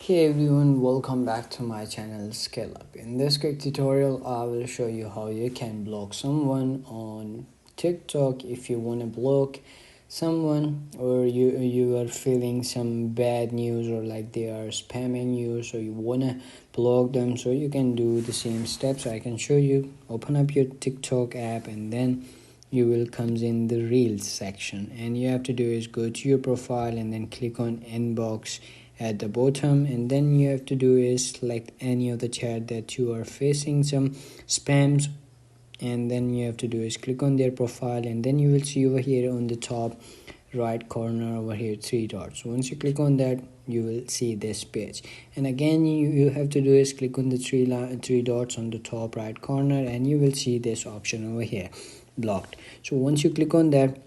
Hey everyone, welcome back to my channel Scale Up. In this quick tutorial, I will show you how you can block someone on TikTok if you want to block someone or you are feeling some bad news or like they are spamming you, so you want to block them. So you can do the same steps I can show you. Open up your TikTok app and then you will comes in the reels section, and you have to do is go to your profile and then click on inbox at the bottom, and then you have to do is select any of the chat that you are facing some spams, and then you have to do is click on their profile, and then you will see over here on the top right corner over here three dots. Once you click on that, you will see this page, and again you have to do is click on the three dots on the top right corner, and you will see this option over here, blocked. So once you click on that,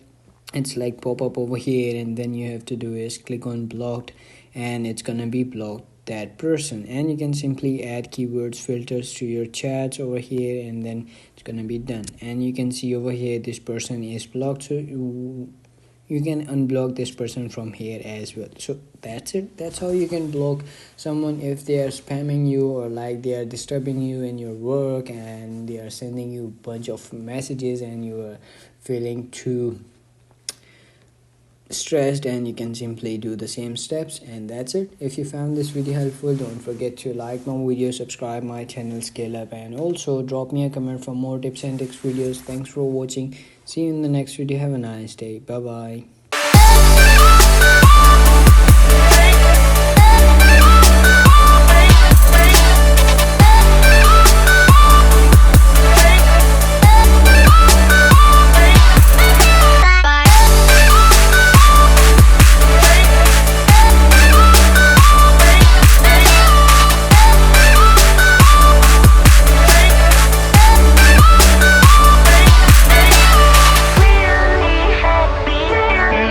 it's like pop up over here, and then you have to do is click on blocked, and it's gonna be blocked that person. And you can simply add keywords filters to your chats over here, and then it's gonna be done. And you can see over here this person is blocked, so you can unblock this person from here as well. So that's it. That's how you can block someone if they are spamming you or like they are disturbing you in your work, and they are sending you a bunch of messages and you are feeling too stressed. And you can simply do the same steps, and that's it. If you found this video helpful, don't forget to like my video, subscribe my channel Scale Up, and also drop me a comment for more tips and tricks videos. Thanks for watching. See you in the next video. Have a nice day. Bye bye.